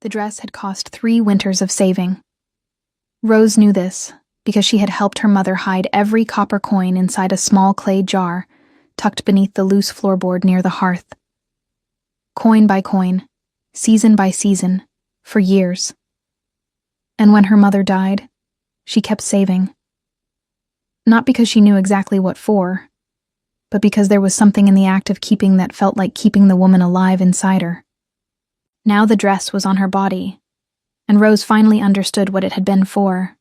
The dress had cost 3 winters of saving. Rose knew this because she had helped her mother hide every copper coin inside a small clay jar tucked beneath the loose floorboard near the hearth. Coin by coin, season by season, for years. And when her mother died, she kept saving. Not because she knew exactly what for, but because there was something in the act of keeping that felt like keeping the woman alive inside her. Now the dress was on her body, and Rose finally understood what it had been for.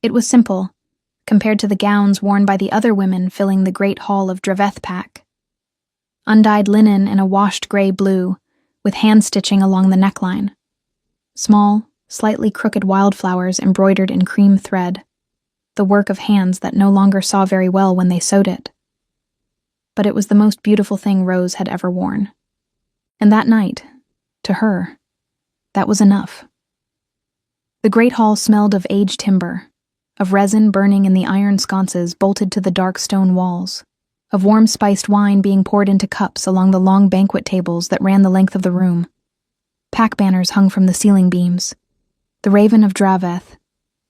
It was simple, compared to the gowns worn by the other women filling the great hall of Dravethpac. Undyed linen in a washed gray blue, with hand-stitching along the neckline. Small, slightly crooked wildflowers embroidered in cream thread, the work of hands that no longer saw very well when they sewed it. But it was the most beautiful thing Rose had ever worn. And that night, to her, that was enough. The great hall smelled of aged timber, of resin burning in the iron sconces bolted to the dark stone walls, of warm spiced wine being poured into cups along the long banquet tables that ran the length of the room. Pack banners hung from the ceiling beams. The Raven of Draveth,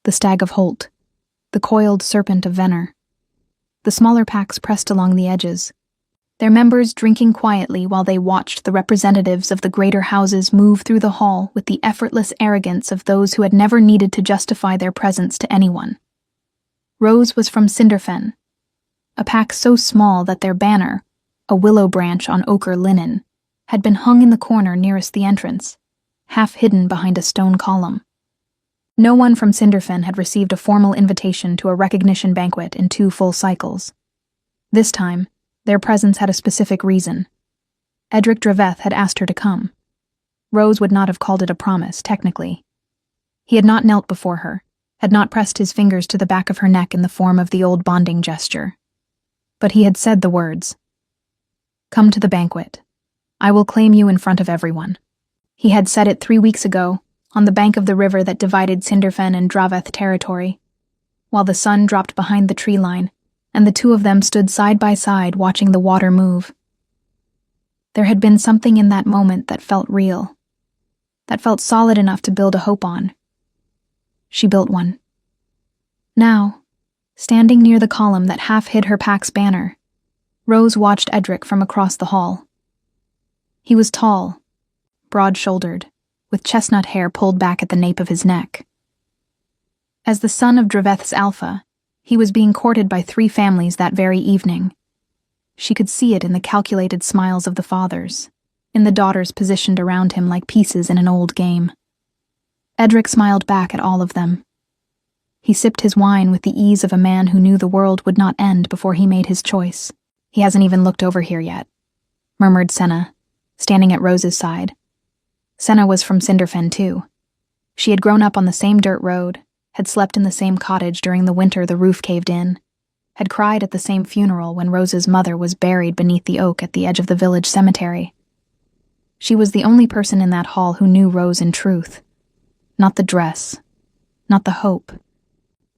the Stag of Holt, the Coiled Serpent of Venner. The smaller packs pressed along the edges, their members drinking quietly while they watched the representatives of the greater houses move through the hall with the effortless arrogance of those who had never needed to justify their presence to anyone. Rose was from Cinderfen, a pack so small that their banner, a willow branch on ochre linen, had been hung in the corner nearest the entrance, half hidden behind a stone column. No one from Cinderfen had received a formal invitation to a recognition banquet in 2 full cycles. This time, their presence had a specific reason. Edric Draveth had asked her to come. Rose would not have called it a promise, technically. He had not knelt before her, had not pressed his fingers to the back of her neck in the form of the old bonding gesture. But he had said the words, "Come to the banquet. I will claim you in front of everyone." He had said it 3 weeks ago, on the bank of the river that divided Cinderfen and Draveth territory, while the sun dropped behind the tree line, and the 2 of them stood side by side watching the water move. There had been something in that moment that felt real, that felt solid enough to build a hope on. She built one. Now, standing near the column that half hid her pack's banner, Rose watched Edric from across the hall. He was tall, broad-shouldered, with chestnut hair pulled back at the nape of his neck. As the son of Draveth's Alpha, he was being courted by 3 families that very evening. She could see it in the calculated smiles of the fathers, in the daughters positioned around him like pieces in an old game. Edric smiled back at all of them. He sipped his wine with the ease of a man who knew the world would not end before he made his choice. "He hasn't even looked over here yet," murmured Senna, standing at Rose's side. Senna was from Cinderfen too. She had grown up on the same dirt road, had slept in the same cottage during the winter the roof caved in, had cried at the same funeral when Rose's mother was buried beneath the oak at the edge of the village cemetery. She was the only person in that hall who knew Rose in truth. Not the dress, not the hope,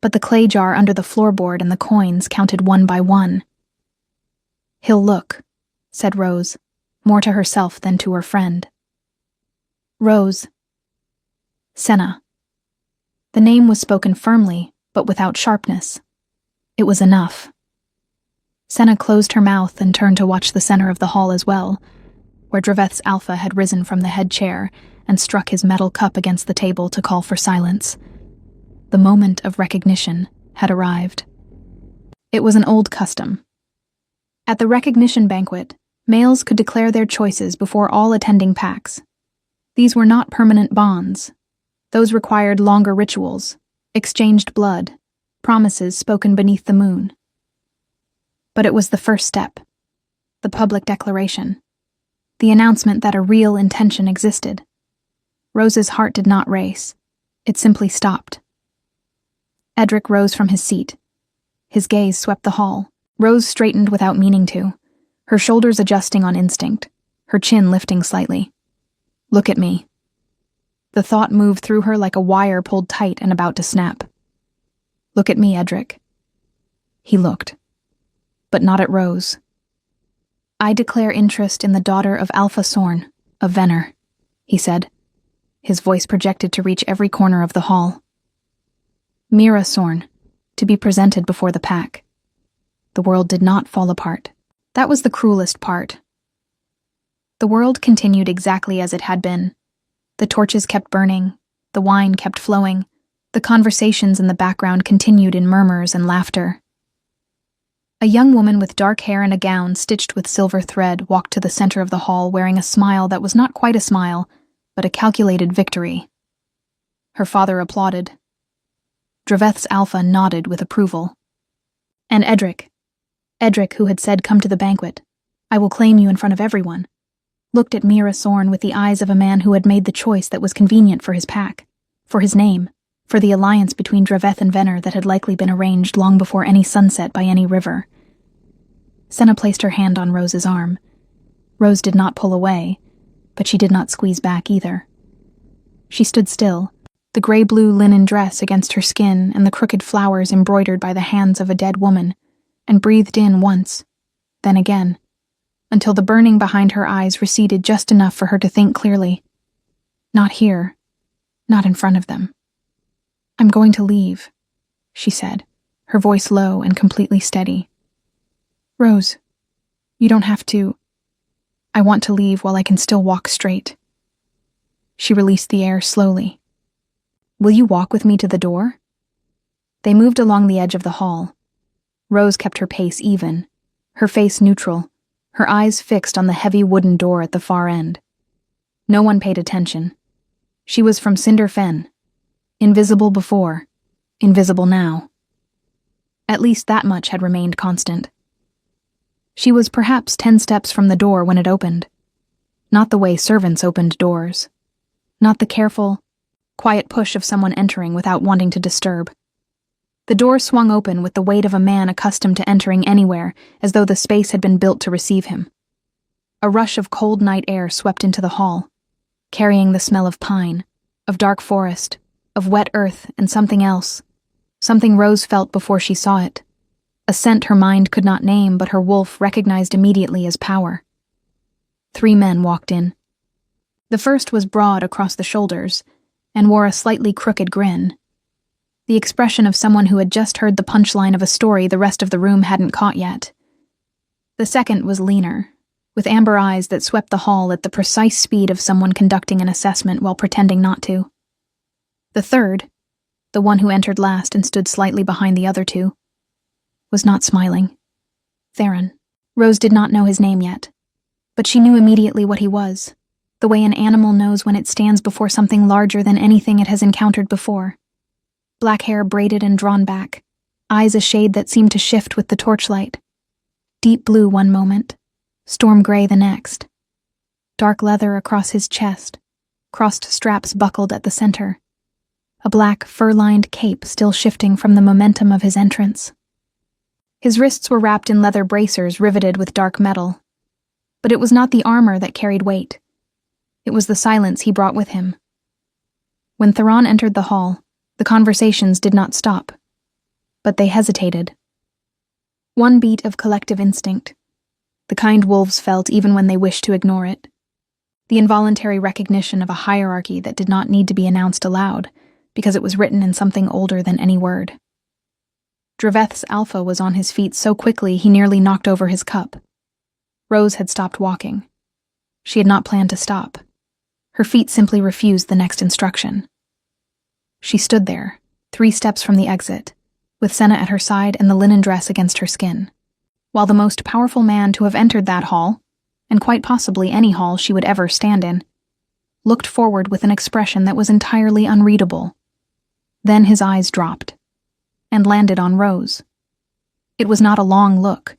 but the clay jar under the floorboard and the coins counted 1 by 1. "He'll look," said Rose, more to herself than to her friend. "Rose." "Senna." The name was spoken firmly, but without sharpness. It was enough. Senna closed her mouth and turned to watch the center of the hall as well, where Draveth's Alpha had risen from the head chair and struck his metal cup against the table to call for silence. The moment of recognition had arrived. It was an old custom. At the recognition banquet, males could declare their choices before all attending packs. These were not permanent bonds. Those required longer rituals, exchanged blood, promises spoken beneath the moon. But it was the first step, the public declaration, the announcement that a real intention existed. Rose's heart did not race. It simply stopped. Edric rose from his seat. His gaze swept the hall. Rose straightened without meaning to, her shoulders adjusting on instinct, her chin lifting slightly. "Look at me." The thought moved through her like a wire pulled tight and about to snap. "Look at me, Edric." He looked, but not at Rose. "I declare interest in the daughter of Alpha Sorn, of Venner," he said. his voice projected to reach every corner of the hall. Mira Sorn, to be presented before the pack. The world did not fall apart. That was the cruelest part. The world continued exactly as it had been. The torches kept burning, the wine kept flowing, the conversations in the background continued in murmurs and laughter. A young woman with dark hair and a gown stitched with silver thread walked to the center of the hall wearing a smile that was not quite a smile, but a calculated victory. Her father applauded. Draveth's Alpha nodded with approval. And Edric, who had said, "Come to the banquet. I will claim you in front of everyone," looked at Mira Sorn with the eyes of a man who had made the choice that was convenient for his pack, for his name, for the alliance between Draveth and Venner that had likely been arranged long before any sunset by any river. Senna placed her hand on Rose's arm. Rose did not pull away, but she did not squeeze back either. She stood still, the gray-blue linen dress against her skin and the crooked flowers embroidered by the hands of a dead woman, and breathed in once, then again, until the burning behind her eyes receded just enough for her to think clearly. Not here, not in front of them. "I'm going to leave," she said, her voice low and completely steady. "Rose, you don't have to. I want to leave while I can still walk straight." She released the air slowly. "Will you walk with me to the door?" They moved along the edge of the hall. Rose kept her pace even, her face neutral, her eyes fixed on the heavy wooden door at the far end. No one paid attention. She was from Cinder Fen. Invisible before, invisible now. At least that much had remained constant. She was perhaps 10 steps from the door when it opened. Not the way servants opened doors. Not the careful, quiet push of someone entering without wanting to disturb. The door swung open with the weight of a man accustomed to entering anywhere, as though the space had been built to receive him. A rush of cold night air swept into the hall, carrying the smell of pine, of dark forest, of wet earth and something else. Something Rose felt before she saw it. A scent her mind could not name, but her wolf recognized immediately as power. 3 men walked in. The first was broad across the shoulders, and wore a slightly crooked grin. The expression of someone who had just heard the punchline of a story the rest of the room hadn't caught yet. The second was leaner, with amber eyes that swept the hall at the precise speed of someone conducting an assessment while pretending not to. The third, the one who entered last and stood slightly behind the other 2, was not smiling. Theron. Rose did not know his name yet, but she knew immediately what he was, the way an animal knows when it stands before something larger than anything it has encountered before. Black hair braided and drawn back, eyes a shade that seemed to shift with the torchlight. Deep blue one moment, storm gray the next. Dark leather across his chest, crossed straps buckled at the center. A black, fur-lined cape still shifting from the momentum of his entrance. His wrists were wrapped in leather bracers riveted with dark metal. But it was not the armor that carried weight. It was the silence he brought with him. When Theron entered the hall, the conversations did not stop. But they hesitated. One beat of collective instinct, the kind wolves felt even when they wished to ignore it. The involuntary recognition of a hierarchy that did not need to be announced aloud, because it was written in something older than any word. Draveth's Alpha was on his feet so quickly he nearly knocked over his cup. Rose had stopped walking. She had not planned to stop. Her feet simply refused the next instruction. She stood there, 3 steps from the exit, with Senna at her side and the linen dress against her skin, while the most powerful man to have entered that hall, and quite possibly any hall she would ever stand in, looked forward with an expression that was entirely unreadable. Then his eyes dropped, and landed on Rose. It was not a long look.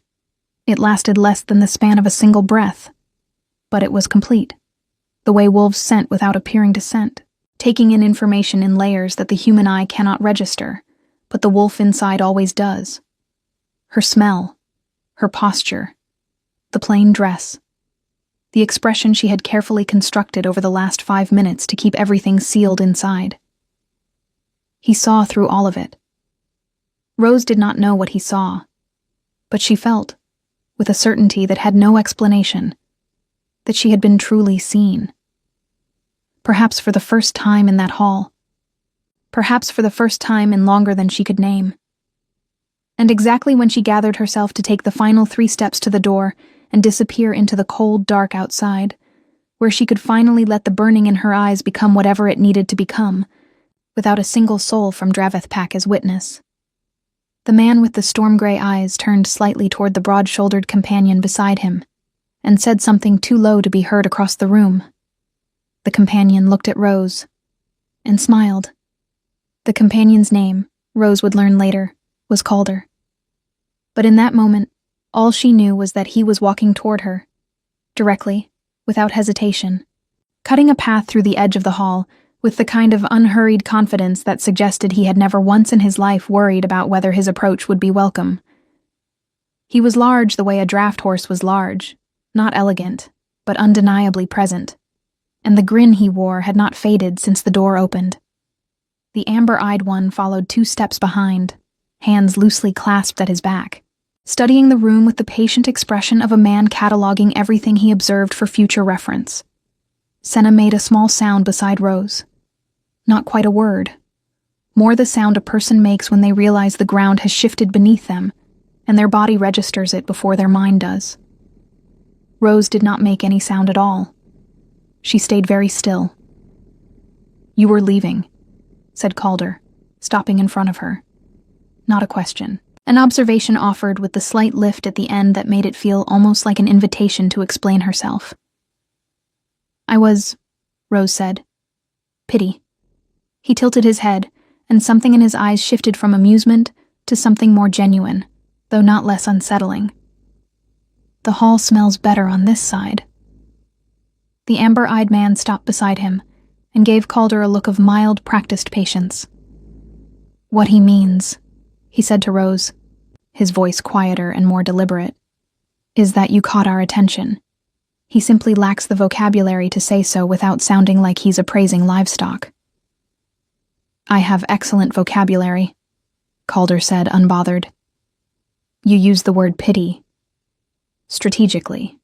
It lasted less than the span of a single breath. But it was complete, the way wolves scent without appearing to scent, taking in information in layers that the human eye cannot register, but the wolf inside always does. Her smell, her posture, the plain dress, the expression she had carefully constructed over the last 5 minutes to keep everything sealed inside. He saw through all of it. Rose did not know what he saw, but she felt, with a certainty that had no explanation, that she had been truly seen. perhaps for the first time in that hall. Perhaps for the first time in longer than she could name. And exactly when she gathered herself to take the final 3 steps to the door and disappear into the cold dark outside, where she could finally let the burning in her eyes become whatever it needed to become, without a single soul from Dravethpak as witness. The man with the storm-gray eyes turned slightly toward the broad-shouldered companion beside him, and said something too low to be heard across the room. The companion looked at Rose, and smiled. The companion's name, Rose would learn later, was Calder. But in that moment, all she knew was that he was walking toward her, directly, without hesitation, cutting a path through the edge of the hall, with the kind of unhurried confidence that suggested he had never once in his life worried about whether his approach would be welcome. He was large the way a draft horse was large, not elegant, but undeniably present, and the grin he wore had not faded since the door opened. The amber-eyed one followed 2 steps behind, hands loosely clasped at his back, studying the room with the patient expression of a man cataloging everything he observed for future reference. Senna made a small sound beside Rose. Not quite a word. More the sound a person makes when they realize the ground has shifted beneath them, and their body registers it before their mind does. Rose did not make any sound at all. She stayed very still. "You were leaving," said Calder, stopping in front of her. Not a question. An observation offered with the slight lift at the end that made it feel almost like an invitation to explain herself. "I was," Rose said. "Pity." He tilted his head, and something in his eyes shifted from amusement to something more genuine, though not less unsettling. "The hall smells better on this side." The amber-eyed man stopped beside him and gave Calder a look of mild, practiced patience. "What he means," he said to Rose, his voice quieter and more deliberate, "is that you caught our attention. He simply lacks the vocabulary to say so without sounding like he's appraising livestock." "I have excellent vocabulary," Calder said, unbothered. "You use the word pity. Strategically."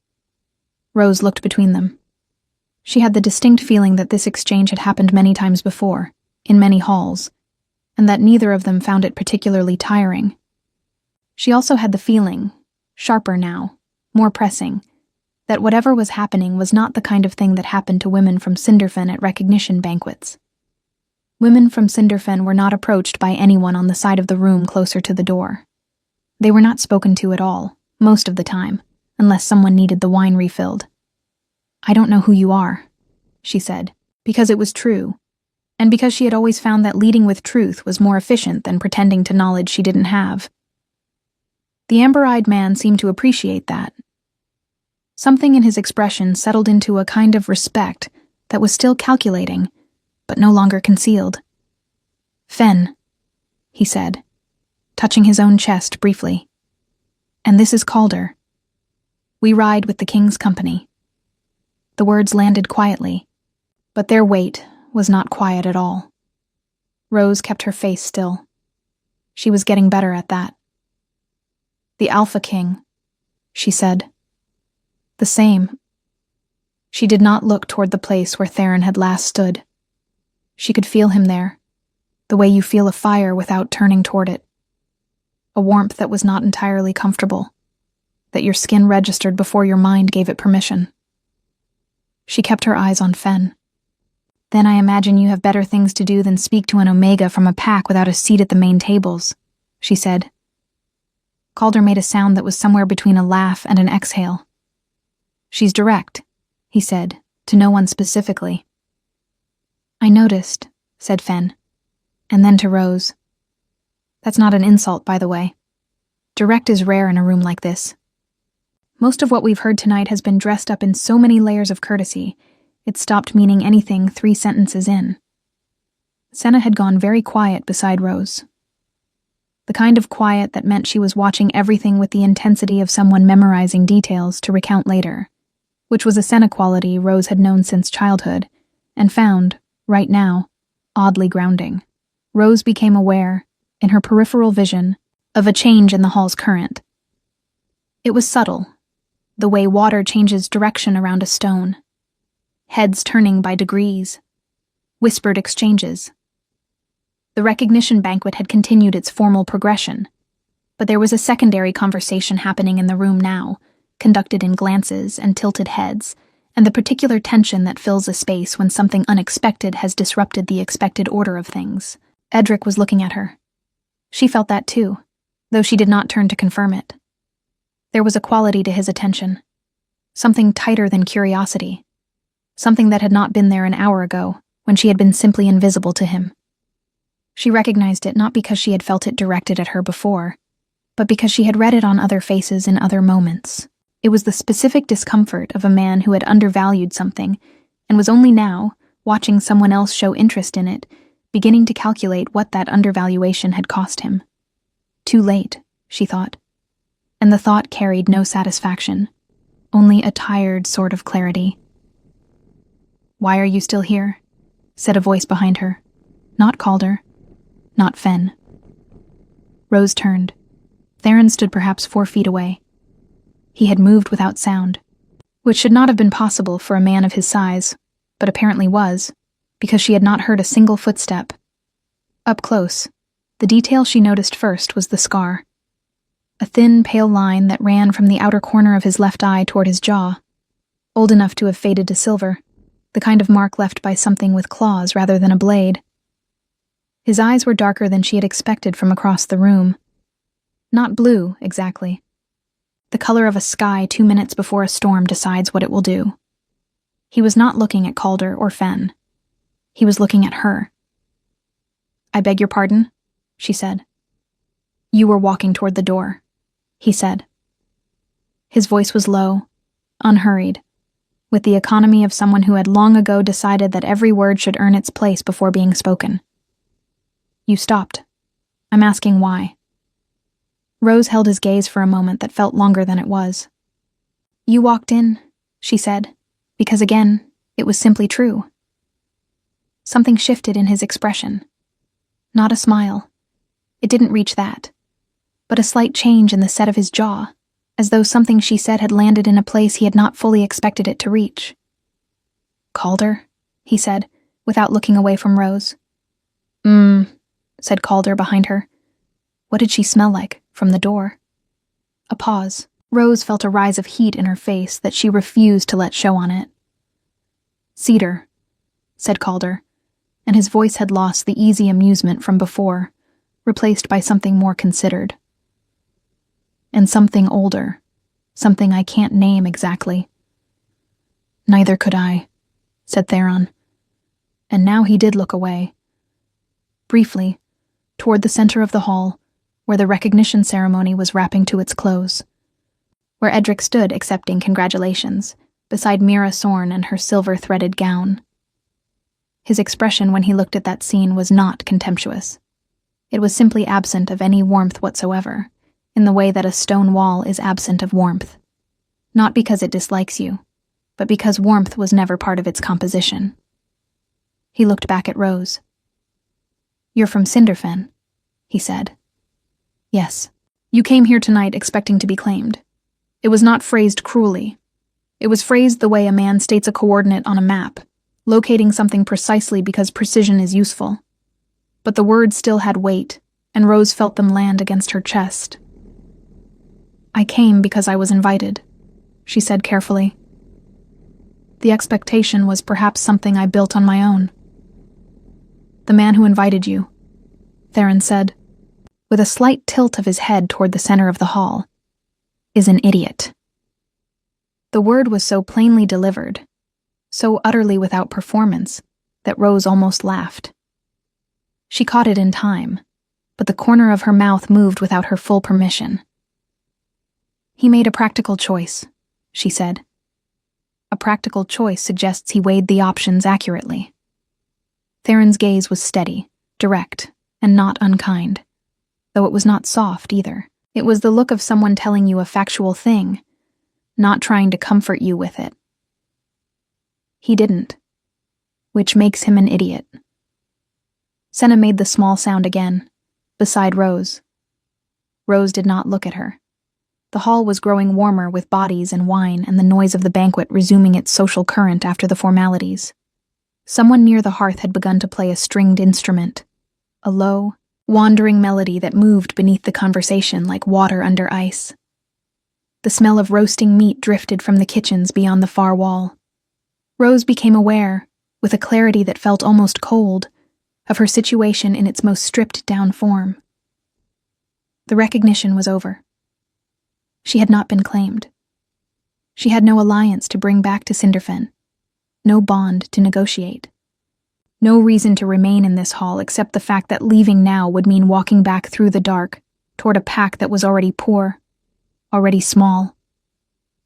Rose looked between them. She had the distinct feeling that this exchange had happened many times before, in many halls, and that neither of them found it particularly tiring. She also had the feeling, sharper now, more pressing, that whatever was happening was not the kind of thing that happened to women from Cinderfen at recognition banquets. Women from Cinderfen were not approached by anyone on the side of the room closer to the door. They were not spoken to at all, most of the time, unless someone needed the wine refilled. "I don't know who you are," she said, because it was true, and because she had always found that leading with truth was more efficient than pretending to knowledge she didn't have. The amber-eyed man seemed to appreciate that. Something in his expression settled into a kind of respect that was still calculating, but no longer concealed. "Fen," he said, touching his own chest briefly. "And this is Calder. We ride with the king's company." The words landed quietly, but their weight was not quiet at all. Rose kept her face still. She was getting better at that. "The Alpha King," she said. "The same." She did not look toward the place where Theron had last stood. She could feel him there, the way you feel a fire without turning toward it. A warmth that was not entirely comfortable, that your skin registered before your mind gave it permission. She kept her eyes on Fen. "Then I imagine you have better things to do than speak to an Omega from a pack without a seat at the main tables," she said. Calder made a sound that was somewhere between a laugh and an exhale. "She's direct," he said, to no one specifically. "I noticed," said Fen, and then to Rose. "That's not an insult, by the way. Direct is rare in a room like this. Most of what we've heard tonight has been dressed up in so many layers of courtesy, it stopped meaning anything 3 sentences in." Senna had gone very quiet beside Rose. The kind of quiet that meant she was watching everything with the intensity of someone memorizing details to recount later, which was a Senna quality Rose had known since childhood, and found, right now, oddly grounding. Rose became aware, in her peripheral vision, of a change in the hall's current. It was subtle, the way water changes direction around a stone. Heads turning by degrees, whispered exchanges. The recognition banquet had continued its formal progression, but there was a secondary conversation happening in the room now, conducted in glances and tilted heads, and the particular tension that fills a space when something unexpected has disrupted the expected order of things. Edric was looking at her. She felt that too, though she did not turn to confirm it. There was a quality to his attention, something tighter than curiosity, something that had not been there an hour ago, when she had been simply invisible to him. She recognized it not because she had felt it directed at her before, but because she had read it on other faces in other moments. It was the specific discomfort of a man who had undervalued something and was only now, watching someone else show interest in it, beginning to calculate what that undervaluation had cost him. Too late, she thought. And the thought carried no satisfaction, only a tired sort of clarity. "Why are you still here?" said a voice behind her. Not Calder. Not Fen. Rose turned. Theron stood perhaps 4 feet away. He had moved without sound, which should not have been possible for a man of his size, but apparently was, because she had not heard a single footstep. Up close, the detail she noticed first was the scar. A thin, pale line that ran from the outer corner of his left eye toward his jaw, old enough to have faded to silver, the kind of mark left by something with claws rather than a blade. His eyes were darker than she had expected from across the room. Not blue, exactly. The color of a sky 2 minutes before a storm decides what it will do. He was not looking at Calder or Fen. He was looking at her. "I beg your pardon," she said. "You were walking toward the door," he said. His voice was low, unhurried, with the economy of someone who had long ago decided that every word should earn its place before being spoken. "You stopped. I'm asking why." Rose held his gaze for a moment that felt longer than it was. "You walked in," she said, because again, it was simply true. Something shifted in his expression. Not a smile. It didn't reach that. But a slight change in the set of his jaw, as though something she said had landed in a place he had not fully expected it to reach. "Calder," he said, without looking away from Rose. Said Calder behind her. What did she smell like, from the door? A pause. Rose felt a rise of heat in her face that she refused to let show on it. "Cedar," said Calder, and his voice had lost the easy amusement from before, replaced by something more considered. "And something older, something I can't name exactly." "Neither could I," said Theron. And now he did look away. Briefly, toward the center of the hall, where the recognition ceremony was wrapping to its close, where Edric stood accepting congratulations, beside Mira Sorn and her silver-threaded gown. His expression when he looked at that scene was not contemptuous. It was simply absent of any warmth whatsoever, in the way that a stone wall is absent of warmth. Not because it dislikes you, but because warmth was never part of its composition. He looked back at Rose. "You're from Cinderfen," he said. "Yes. You came here tonight expecting to be claimed. It was not phrased cruelly. It was phrased the way a man states a coordinate on a map, locating something precisely because precision is useful. But the words still had weight, and Rose felt them land against her chest. "I came because I was invited," she said carefully. "The expectation was perhaps something I built on my own." "The man who invited you," Theron said, with a slight tilt of his head toward the center of the hall, "is an idiot." The word was so plainly delivered, so utterly without performance, that Rose almost laughed. She caught it in time, but the corner of her mouth moved without her full permission. "He made a practical choice," she said. "A practical choice suggests he weighed the options accurately." Theron's gaze was steady, direct, and not unkind, though it was not soft either. It was the look of someone telling you a factual thing, not trying to comfort you with it. He didn't, which makes him an idiot. Senna made the small sound again, beside Rose. Rose did not look at her. The hall was growing warmer with bodies and wine and the noise of the banquet resuming its social current after the formalities. Someone near the hearth had begun to play a stringed instrument, a low, wandering melody that moved beneath the conversation like water under ice. The smell of roasting meat drifted from the kitchens beyond the far wall. Rose became aware, with a clarity that felt almost cold, of her situation in its most stripped-down form. The recognition was over. She had not been claimed. She had no alliance to bring back to Cinderfen, no bond to negotiate. No reason to remain in this hall except the fact that leaving now would mean walking back through the dark toward a pack that was already poor, already small,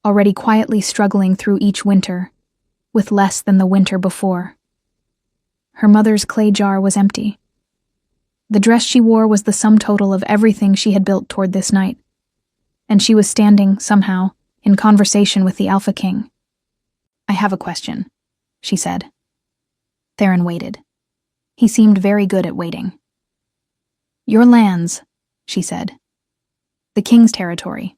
already quietly struggling through each winter, with less than the winter before. Her mother's clay jar was empty. The dress she wore was the sum total of everything she had built toward this night, and she was standing, somehow, in conversation with the Alpha King. "I have a question," she said. Theron waited. He seemed very good at waiting. "Your lands," she said. "The king's territory.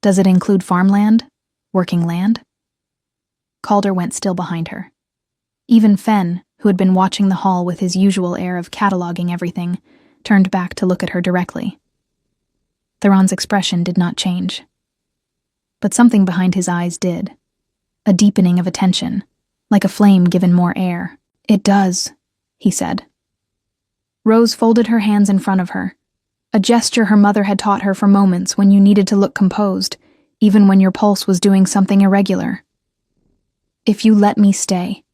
Does it include farmland? Working land?" Calder went still behind her. Even Fen, who had been watching the hall with his usual air of cataloging everything, turned back to look at her directly. Theron's expression did not change. But something behind his eyes did. A deepening of attention, like a flame given more air. "It does," he said. Rose folded her hands in front of her, a gesture her mother had taught her for moments when you needed to look composed, even when your pulse was doing something irregular. "If you let me stay,"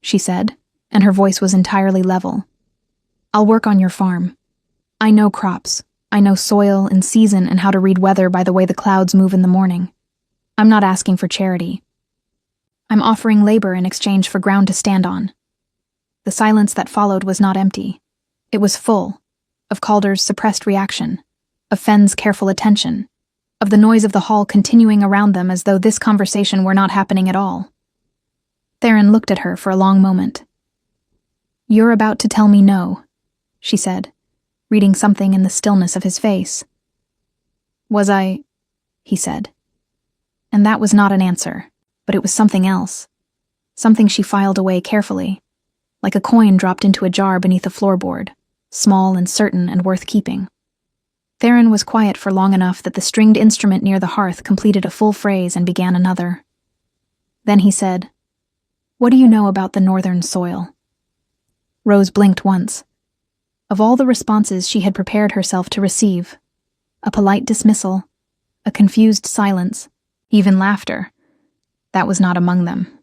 she said, and her voice was entirely level. "I'll work on your farm. I know crops. I know soil and season and how to read weather by the way the clouds move in the morning. I'm not asking for charity. I'm offering labor in exchange for ground to stand on." The silence that followed was not empty. It was full of Calder's suppressed reaction, of Fen's careful attention, of the noise of the hall continuing around them as though this conversation were not happening at all. Theron looked at her for a long moment. "You're about to tell me no," she said, reading something in the stillness of his face. "Was I?" he said. And that was not an answer, but it was something else, something she filed away carefully, like a coin dropped into a jar beneath a floorboard, small and certain and worth keeping. Theron was quiet for long enough that the stringed instrument near the hearth completed a full phrase and began another. Then he said, "What do you know about the northern soil?" Rose blinked once. Of all the responses she had prepared herself to receive, a polite dismissal, a confused silence, even laughter, that was not among them.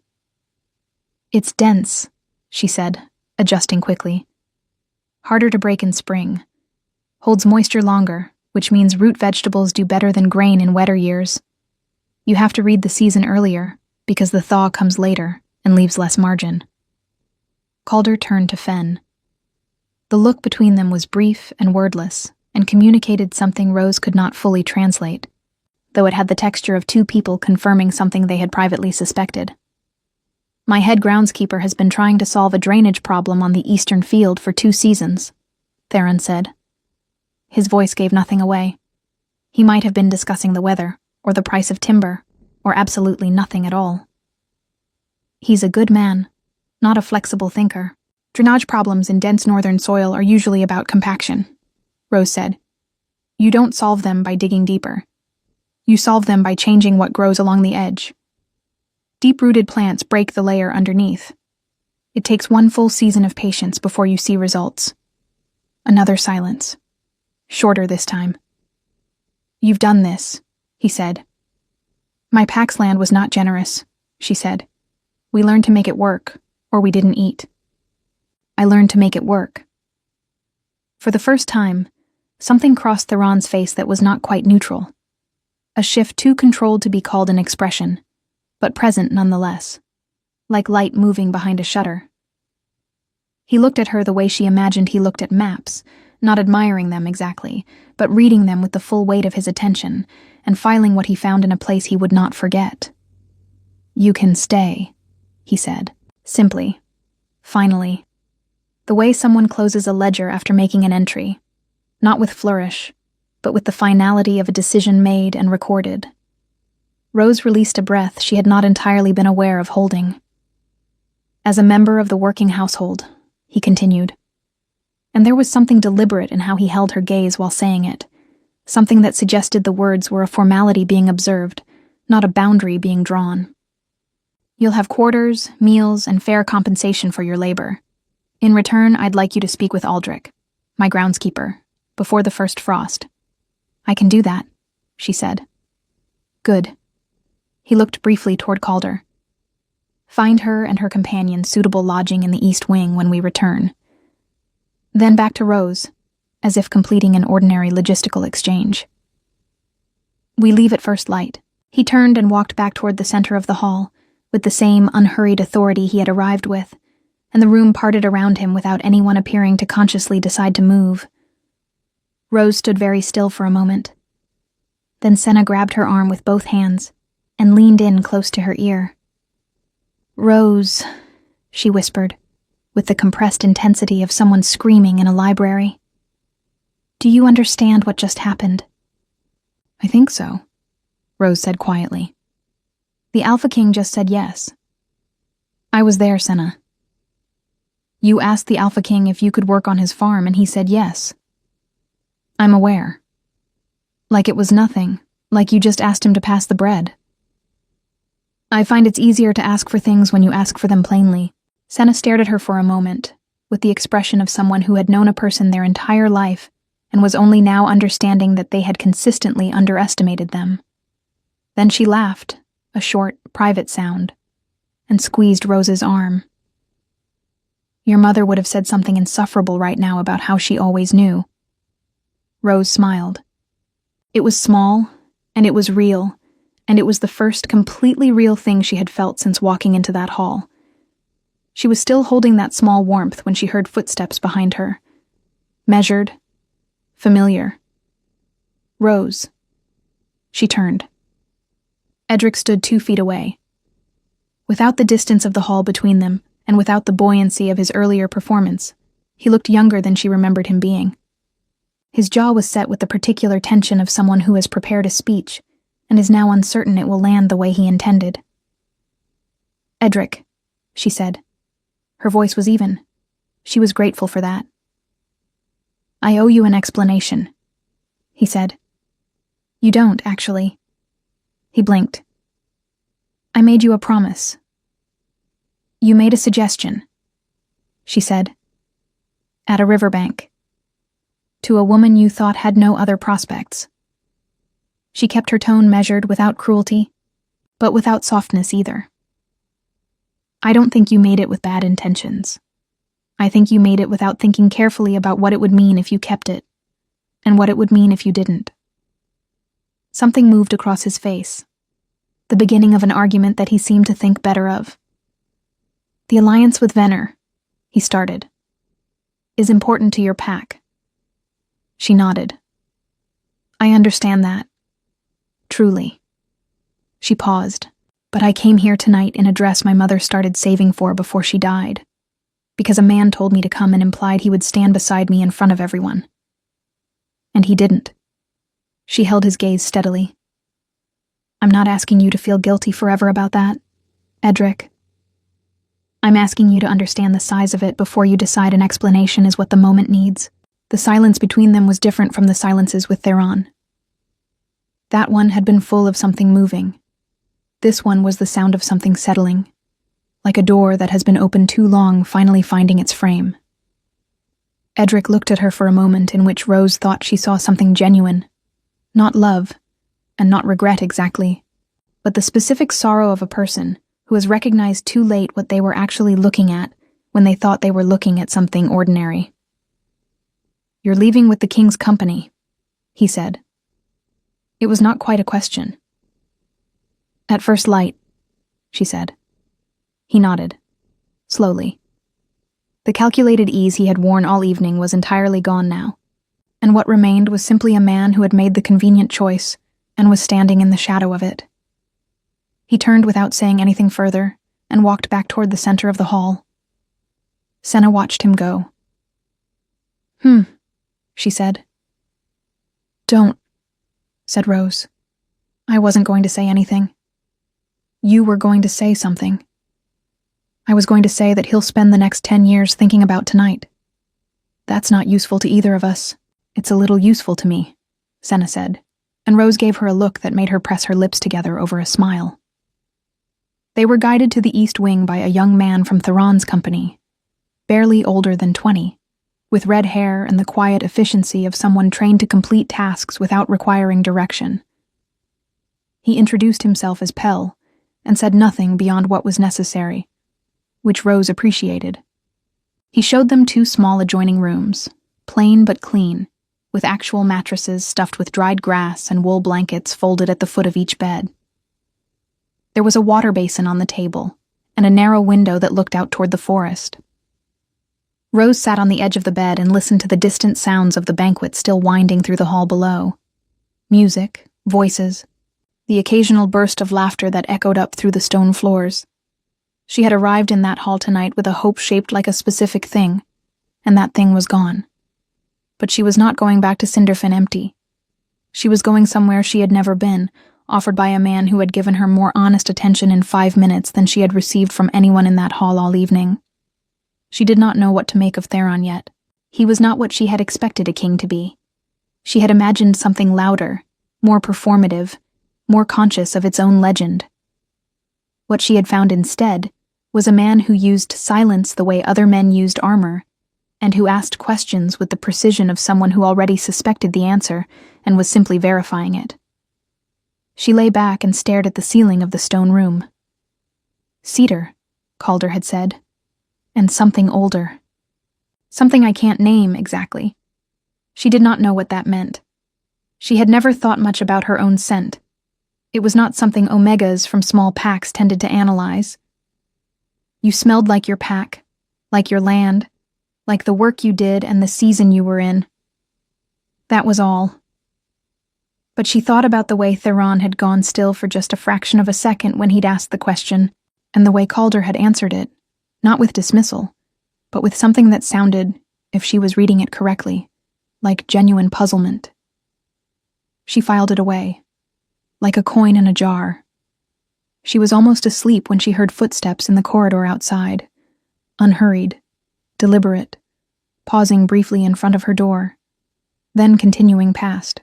"It's dense," she said, adjusting quickly. "Harder to break in spring. Holds moisture longer, which means root vegetables do better than grain in wetter years. You have to read the season earlier, because the thaw comes later and leaves less margin." Calder turned to Fen. The look between them was brief and wordless, and communicated something Rose could not fully translate, though it had the texture of two people confirming something they had privately suspected. "My head groundskeeper has been trying to solve a drainage problem on the eastern field for 2 seasons, Theron said. His voice gave nothing away. He might have been discussing the weather, or the price of timber, or absolutely nothing at all. "He's a good man, not a flexible thinker. Drainage problems in dense northern soil are usually about compaction," Rose said. "You don't solve them by digging deeper. You solve them by changing what grows along the edge. Deep-rooted plants break the layer underneath. It takes 1 full season of patience before you see results." Another silence. Shorter this time. "You've done this," he said. "My pack's land was not generous," she said. "We learned to make it work, or we didn't eat. I learned to make it work." For the first time, something crossed Theron's face that was not quite neutral. A shift too controlled to be called an expression, but present nonetheless, like light moving behind a shutter. He looked at her the way she imagined he looked at maps, not admiring them exactly, but reading them with the full weight of his attention, and filing what he found in a place he would not forget. "You can stay," he said, simply, finally, the way someone closes a ledger after making an entry, not with flourish, but with the finality of a decision made and recorded. Rose released a breath she had not entirely been aware of holding. As a member of the working household, he continued. And there was something deliberate in how he held her gaze while saying it, something that suggested the words were a formality being observed, not a boundary being drawn. You'll have quarters, meals, and fair compensation for your labor. In return, I'd like you to speak with Aldrich, my groundskeeper, before the first frost. I can do that, she said. Good. He looked briefly toward Calder. Find her and her companion suitable lodging in the East Wing when we return. Then back to Rose, as if completing an ordinary logistical exchange. We leave at first light. He turned and walked back toward the center of the hall, with the same unhurried authority he had arrived with, and the room parted around him without anyone appearing to consciously decide to move. Rose stood very still for a moment. Then Senna grabbed her arm with both hands and leaned in close to her ear. Rose, she whispered, with the compressed intensity of someone screaming in a library. Do you understand what just happened? I think so, Rose said quietly. The Alpha King just said yes. I was there, Senna. You asked the Alpha King if you could work on his farm, and he said yes. I'm aware. Like it was nothing, like you just asked him to pass the bread. I find it's easier to ask for things when you ask for them plainly. Senna stared at her for a moment, with the expression of someone who had known a person their entire life and was only now understanding that they had consistently underestimated them. Then she laughed, a short, private sound, and squeezed Rose's arm. Your mother would have said something insufferable right now about how she always knew. Rose smiled. It was small, and it was real, and it was the first completely real thing she had felt since walking into that hall. She was still holding that small warmth when she heard footsteps behind her. Measured, familiar. Rose. She turned. Edric stood 2 feet away. Without the distance of the hall between them, and without the buoyancy of his earlier performance, he looked younger than she remembered him being. His jaw was set with the particular tension of someone who has prepared a speech and is now uncertain it will land the way he intended. Edric, she said. Her voice was even. She was grateful for that. I owe you an explanation, he said. You don't, actually. He blinked. I made you a promise. You made a suggestion, she said. At a riverbank. To a woman you thought had no other prospects. She kept her tone measured without cruelty, but without softness either. I don't think you made it with bad intentions. I think you made it without thinking carefully about what it would mean if you kept it, and what it would mean if you didn't. Something moved across his face, the beginning of an argument that he seemed to think better of. The alliance with Venner, he started, is important to your pack. She nodded. I understand that. Truly. She paused. But I came here tonight in a dress my mother started saving for before she died, because a man told me to come and implied he would stand beside me in front of everyone. And he didn't. She held his gaze steadily. I'm not asking you to feel guilty forever about that, Edric. I'm asking you to understand the size of it before you decide an explanation is what the moment needs. The silence between them was different from the silences with Theron. That one had been full of something moving. This one was the sound of something settling, like a door that has been open too long finally finding its frame. Edric looked at her for a moment in which Rose thought she saw something genuine, not love, and not regret exactly, but the specific sorrow of a person who has recognized too late what they were actually looking at when they thought they were looking at something ordinary. You're leaving with the king's company, he said. It was not quite a question. At first light, she said. He nodded, slowly. The calculated ease he had worn all evening was entirely gone now, and what remained was simply a man who had made the convenient choice and was standing in the shadow of it. He turned without saying anything further and walked back toward the center of the hall. Senna watched him go. She said. Don't, said Rose. I wasn't going to say anything. You were going to say something. I was going to say that he'll spend the next 10 years thinking about tonight. That's not useful to either of us. It's a little useful to me, Senna said, and Rose gave her a look that made her press her lips together over a smile. They were guided to the East Wing by a young man from Theron's company, barely older than 20, with red hair and the quiet efficiency of someone trained to complete tasks without requiring direction. He introduced himself as Pell and said nothing beyond what was necessary, which Rose appreciated. He showed them 2 small adjoining rooms, plain but clean, with actual mattresses stuffed with dried grass and wool blankets folded at the foot of each bed. There was a water basin on the table and a narrow window that looked out toward the forest. Rose sat on the edge of the bed and listened to the distant sounds of the banquet still winding through the hall below. Music, voices, the occasional burst of laughter that echoed up through the stone floors. She had arrived in that hall tonight with a hope shaped like a specific thing, and that thing was gone. But she was not going back to Cinderfen empty. She was going somewhere she had never been, offered by a man who had given her more honest attention in 5 minutes than she had received from anyone in that hall all evening. She did not know what to make of Theron yet. He was not what she had expected a king to be. She had imagined something louder, more performative, more conscious of its own legend. What she had found instead was a man who used silence the way other men used armor, and who asked questions with the precision of someone who already suspected the answer and was simply verifying it. She lay back and stared at the ceiling of the stone room. Cedar, Calder had said, and something older. Something I can't name exactly. She did not know what that meant. She had never thought much about her own scent. It was not something Omegas from small packs tended to analyze. You smelled like your pack, like your land, like the work you did and the season you were in. That was all. But she thought about the way Theron had gone still for just a fraction of a second when he'd asked the question, and the way Calder had answered it, not with dismissal, but with something that sounded, if she was reading it correctly, like genuine puzzlement. She filed it away, like a coin in a jar. She was almost asleep when she heard footsteps in the corridor outside, unhurried, deliberate, pausing briefly in front of her door, then continuing past.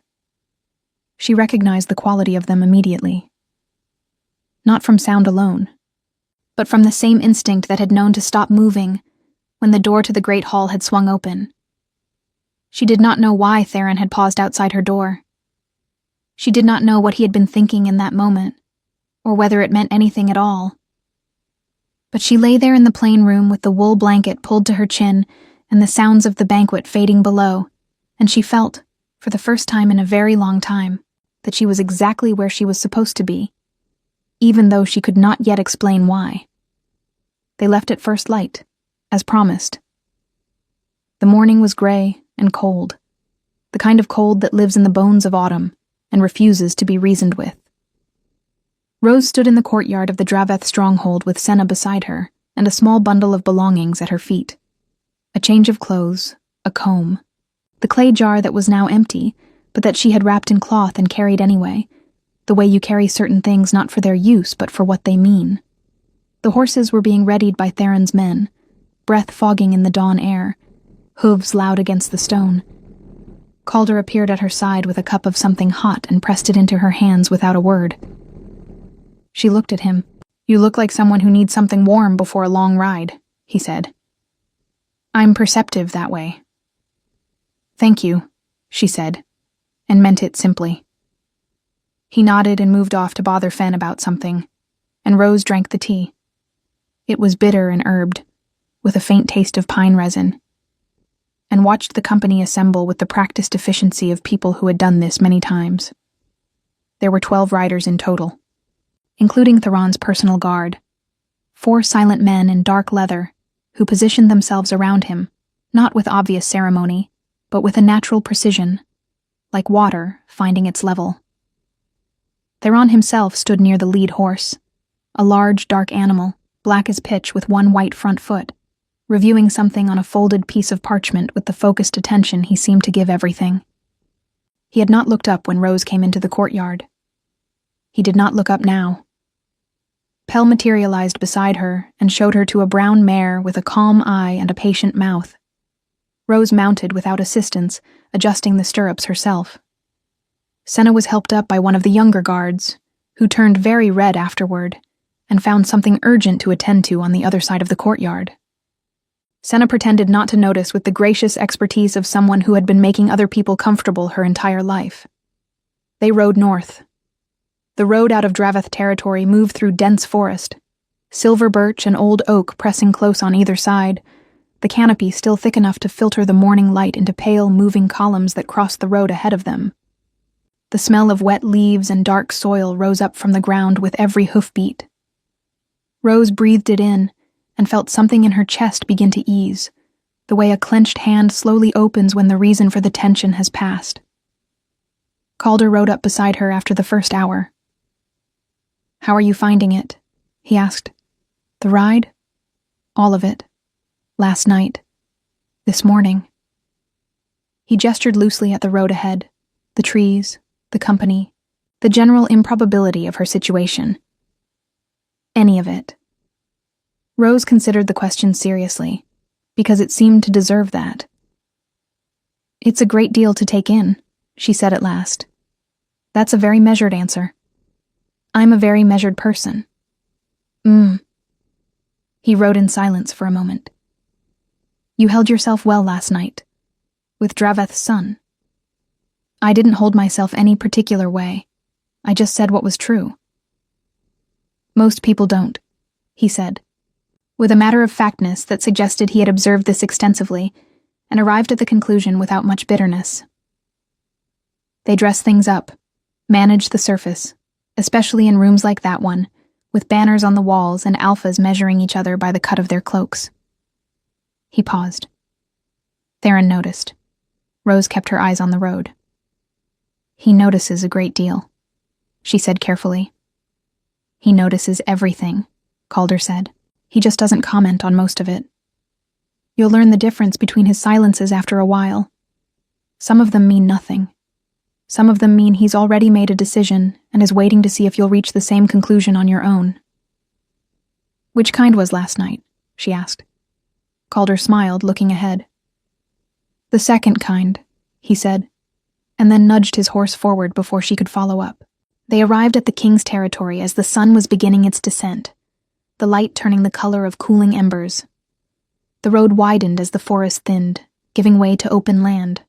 She recognized the quality of them immediately. Not from sound alone, but from the same instinct that had known to stop moving when the door to the great hall had swung open. She did not know why Theron had paused outside her door. She did not know what he had been thinking in that moment, or whether it meant anything at all. But she lay there in the plain room with the wool blanket pulled to her chin and the sounds of the banquet fading below, and she felt, for the first time in a very long time, that she was exactly where she was supposed to be, even though she could not yet explain why. They left at first light, as promised. The morning was gray and cold, the kind of cold that lives in the bones of autumn and refuses to be reasoned with. Rose stood in the courtyard of the Draveth stronghold with Senna beside her and a small bundle of belongings at her feet. A change of clothes, a comb, the clay jar that was now empty, but that she had wrapped in cloth and carried anyway, the way you carry certain things not for their use but for what they mean. The horses were being readied by Theron's men, breath fogging in the dawn air, hooves loud against the stone. Calder appeared at her side with a cup of something hot and pressed it into her hands without a word. She looked at him. "You look like someone who needs something warm before a long ride," he said. "I'm perceptive that way." "Thank you," she said, and meant it simply. He nodded and moved off to bother Fen about something, and Rose drank the tea. It was bitter and herbed, with a faint taste of pine resin, and watched the company assemble with the practiced efficiency of people who had done this many times. There were 12 riders in total, including Theron's personal guard, 4 silent men in dark leather who positioned themselves around him, not with obvious ceremony, but with a natural precision, like water finding its level. Theron himself stood near the lead horse, a large, dark animal, black as pitch with one white front foot, reviewing something on a folded piece of parchment with the focused attention he seemed to give everything. He had not looked up when Rose came into the courtyard. He did not look up now. Pell materialized beside her and showed her to a brown mare with a calm eye and a patient mouth. Rose mounted without assistance, adjusting the stirrups herself. Senna was helped up by one of the younger guards, who turned very red afterward and found something urgent to attend to on the other side of the courtyard. Senna pretended not to notice with the gracious expertise of someone who had been making other people comfortable her entire life. They rode north. The road out of Draveth territory moved through dense forest, silver birch and old oak pressing close on either side, the canopy still thick enough to filter the morning light into pale, moving columns that crossed the road ahead of them. The smell of wet leaves and dark soil rose up from the ground with every hoofbeat. Rose breathed it in and felt something in her chest begin to ease, the way a clenched hand slowly opens when the reason for the tension has passed. Calder rode up beside her after the first hour. "How are you finding it?" he asked. "The ride?" "All of it. Last night. This morning." He gestured loosely at the road ahead, the trees, the company, the general improbability of her situation. "Any of it." Rose considered the question seriously, because it seemed to deserve that. "It's a great deal to take in," she said at last. "That's a very measured answer. I'm a very measured person." He rode in silence for a moment. "You held yourself well last night, with Draveth's son." "I didn't hold myself any particular way. I just said what was true." "Most people don't," he said, with a matter-of-factness that suggested he had observed this extensively, and arrived at the conclusion without much bitterness. "They dress things up, manage the surface, especially in rooms like that one, with banners on the walls and alphas measuring each other by the cut of their cloaks." He paused. Theron noticed. Rose kept her eyes on the road. "He notices a great deal," she said carefully. "He notices everything," Calder said. "He just doesn't comment on most of it. You'll learn the difference between his silences after a while. Some of them mean nothing. Some of them mean he's already made a decision and is waiting to see if you'll reach the same conclusion on your own." "Which kind was last night?" she asked. Calder smiled, looking ahead. "The second kind," he said, and then nudged his horse forward before she could follow up. They arrived at the king's territory as the sun was beginning its descent, the light turning the color of cooling embers. The road widened as the forest thinned, giving way to open land.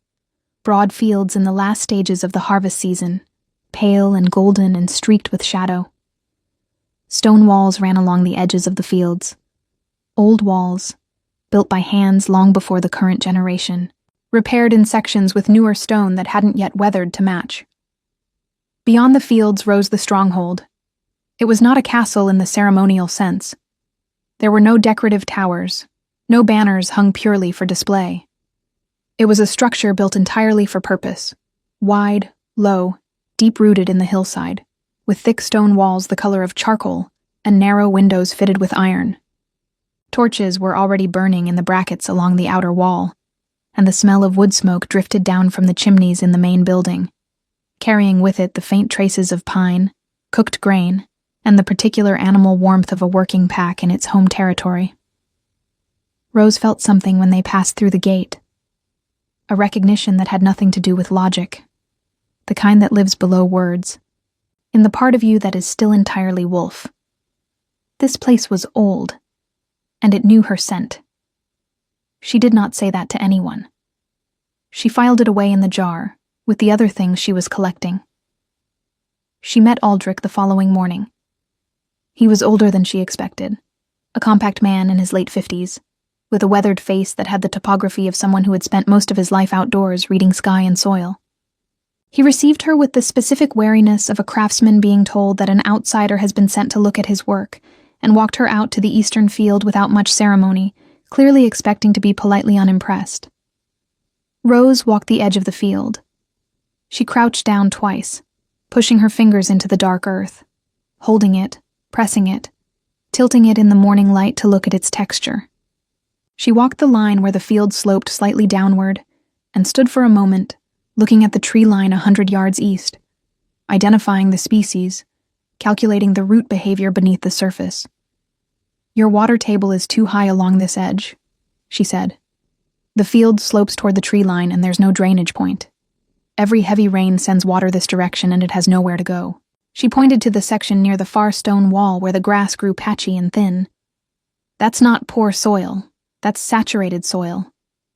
Broad fields in the last stages of the harvest season, pale and golden and streaked with shadow. Stone walls ran along the edges of the fields. Old walls, built by hands long before the current generation, repaired in sections with newer stone that hadn't yet weathered to match. Beyond the fields rose the stronghold. It was not a castle in the ceremonial sense. There were no decorative towers, no banners hung purely for display. It was a structure built entirely for purpose, wide, low, deep-rooted in the hillside, with thick stone walls the color of charcoal and narrow windows fitted with iron. Torches were already burning in the brackets along the outer wall, and the smell of wood smoke drifted down from the chimneys in the main building, carrying with it the faint traces of pine, cooked grain, and the particular animal warmth of a working pack in its home territory. Rose felt something when they passed through the gate, a recognition that had nothing to do with logic, the kind that lives below words, in the part of you that is still entirely wolf. This place was old, and it knew her scent. She did not say that to anyone. She filed it away in the jar, with the other things she was collecting. She met Aldrich the following morning. He was older than she expected, a compact man in his late 50s, with a weathered face that had the topography of someone who had spent most of his life outdoors reading sky and soil. He received her with the specific wariness of a craftsman being told that an outsider has been sent to look at his work, and walked her out to the eastern field without much ceremony, clearly expecting to be politely unimpressed. Rose walked the edge of the field. She crouched down twice, pushing her fingers into the dark earth, holding it, pressing it, tilting it in the morning light to look at its texture. She walked the line where the field sloped slightly downward, and stood for a moment, looking at the tree line 100 yards east, identifying the species, calculating the root behavior beneath the surface. "Your water table is too high along this edge," she said. "The field slopes toward the tree line and there's no drainage point. Every heavy rain sends water this direction and it has nowhere to go." She pointed to the section near the far stone wall where the grass grew patchy and thin. "That's not poor soil. That's saturated soil.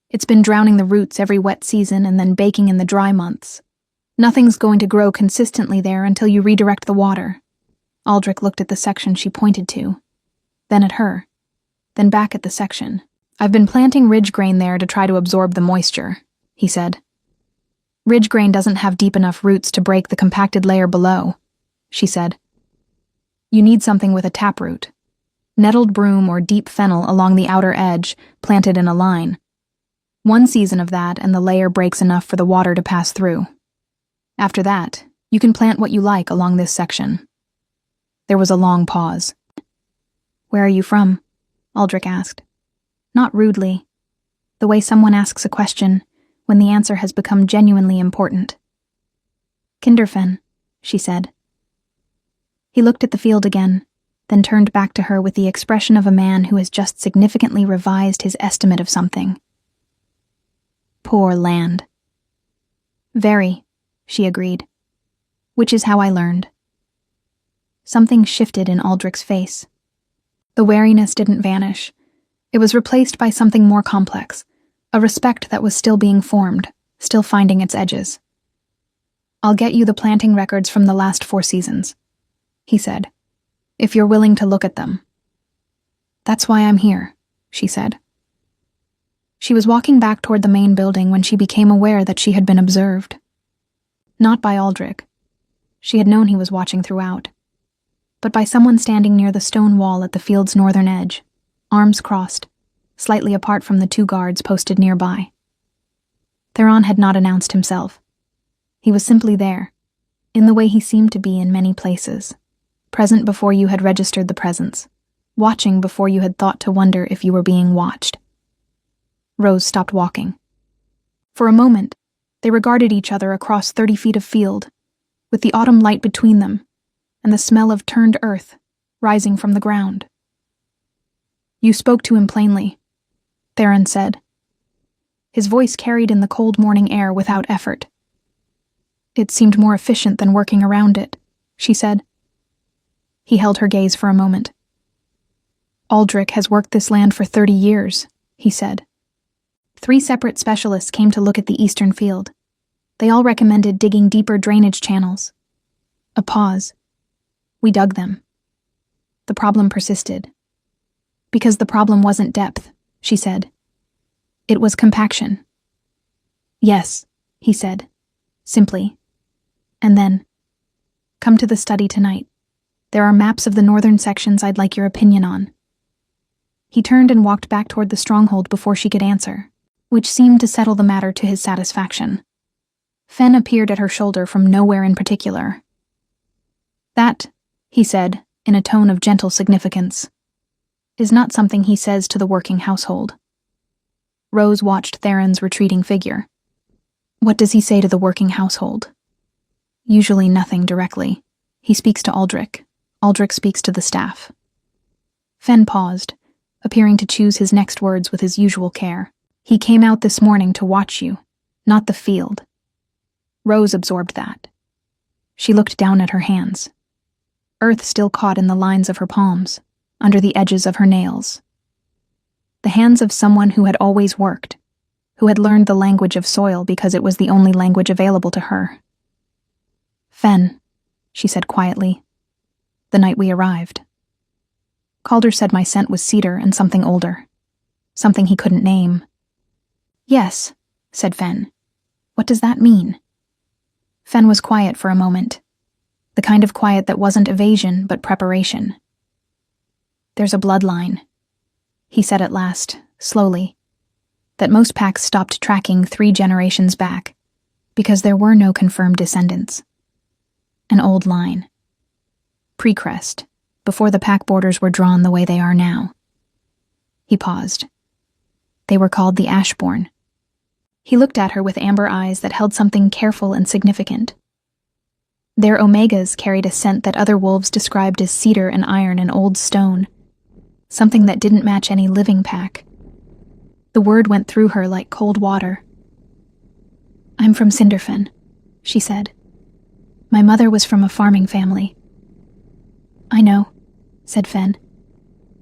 It's been drowning the roots every wet season and then baking in the dry months. Nothing's going to grow consistently there until you redirect the water." Aldrich looked at the section she pointed to, then at her, then back at the section. "I've been planting ridge grain there to try to absorb the moisture," he said. "Ridge grain doesn't have deep enough roots to break the compacted layer below," she said. "You need something with a taproot. Nettled broom or deep fennel along the outer edge, planted in a line. One season of that and the layer breaks enough for the water to pass through. After that, you can plant what you like along this section." There was a long pause. "Where are you from?" Aldrich asked. Not rudely. The way someone asks a question when the answer has become genuinely important. "Kinderfen," she said. He looked at the field again, then turned back to her with the expression of a man who has just significantly revised his estimate of something. "Poor land." "Very," she agreed. "Which is how I learned." Something shifted in Aldrich's face. The wariness didn't vanish. It was replaced by something more complex, a respect that was still being formed, still finding its edges. "I'll get you the planting records from the last 4 seasons," he said, "if you're willing to look at them." "That's why I'm here," she said. She was walking back toward the main building when she became aware that she had been observed. Not by Aldrich. She had known he was watching throughout. But by someone standing near the stone wall at the field's northern edge, arms crossed, slightly apart from the 2 guards posted nearby. Theron had not announced himself. He was simply there, in the way he seemed to be in many places, present before you had registered the presence, watching before you had thought to wonder if you were being watched. Rose stopped walking. For a moment, they regarded each other across 30 feet of field, with the autumn light between them, and the smell of turned earth rising from the ground. "You spoke to him plainly," Theron said. His voice carried in the cold morning air without effort. "It seemed more efficient than working around it," she said. He held her gaze for a moment. "Aldrich has worked this land for 30 years, he said. 3 separate specialists came to look at the eastern field. They all recommended digging deeper drainage channels." A pause. "We dug them. The problem persisted. Because the problem wasn't depth," she said. "It was compaction." "Yes," he said, simply. And then, "Come to the study tonight. There are maps of the northern sections I'd like your opinion on." He turned and walked back toward the stronghold before she could answer, which seemed to settle the matter to his satisfaction. Fen appeared at her shoulder from nowhere in particular. "That," he said, in a tone of gentle significance, "is not something he says to the working household." Rose watched Theron's retreating figure. "What does he say to the working household?" "Usually nothing directly. He speaks to Aldrich. Aldrich speaks to the staff." Fen paused, appearing to choose his next words with his usual care. "He came out this morning to watch you, not the field." Rose absorbed that. She looked down at her hands. Earth still caught in the lines of her palms, under the edges of her nails. The hands of someone who had always worked, who had learned the language of soil because it was the only language available to her. "Fen," she said quietly, "the night we arrived. Calder said my scent was cedar and something older. Something he couldn't name." "Yes," said Fen. "What does that mean?" Fen was quiet for a moment. The kind of quiet that wasn't evasion but preparation. "There's a bloodline," he said at last, slowly, "that most packs stopped tracking 3 generations back, because there were no confirmed descendants. An old line. Pre-crest, before the pack borders were drawn the way they are now." He paused. "They were called the Ashborn." He looked at her with amber eyes that held something careful and significant. Their omegas carried a scent that other wolves described as cedar and iron and old stone, something that didn't match any living pack. The word went through her like cold water. "I'm from Cinderfen," she said. "My mother was from a farming family." "I know," said Fen,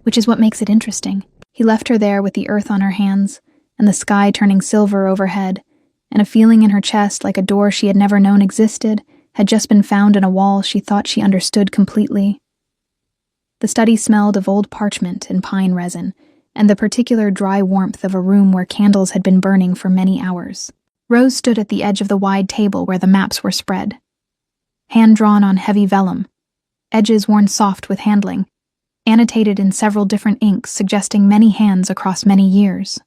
"which is what makes it interesting." He left her there with the earth on her hands, and the sky turning silver overhead, and a feeling in her chest like a door she had never known existed had just been found in a wall she thought she understood completely. The study smelled of old parchment and pine resin, and the particular dry warmth of a room where candles had been burning for many hours. Rose stood at the edge of the wide table where the maps were spread. Hand-drawn on heavy vellum, edges worn soft with handling, annotated in several different inks suggesting many hands across many years.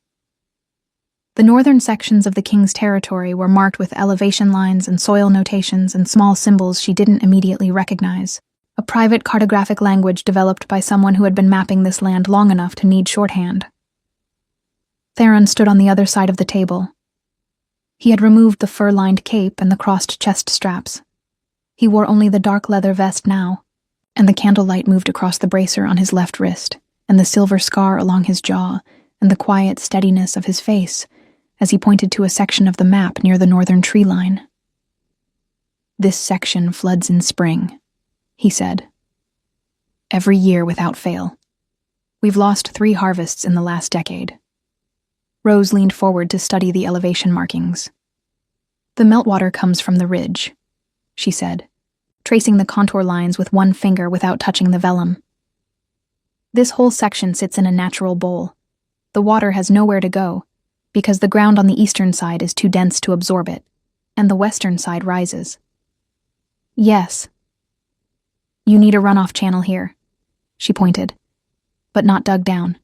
The northern sections of the king's territory were marked with elevation lines and soil notations and small symbols she didn't immediately recognize, a private cartographic language developed by someone who had been mapping this land long enough to need shorthand. Theron stood on the other side of the table. He had removed the fur-lined cape and the crossed chest straps. He wore only the dark leather vest now, and the candlelight moved across the bracer on his left wrist, and the silver scar along his jaw, and the quiet steadiness of his face, as he pointed to a section of the map near the northern tree line. "This section floods in spring," he said. "Every year without fail. We've lost 3 harvests in the last decade." Rose leaned forward to study the elevation markings. "The meltwater comes from the ridge," she said, tracing the contour lines with one finger without touching the vellum. "This whole section sits in a natural bowl. The water has nowhere to go, because the ground on the eastern side is too dense to absorb it, and the western side rises." "Yes. You need a runoff channel here," she pointed, "but not dug down.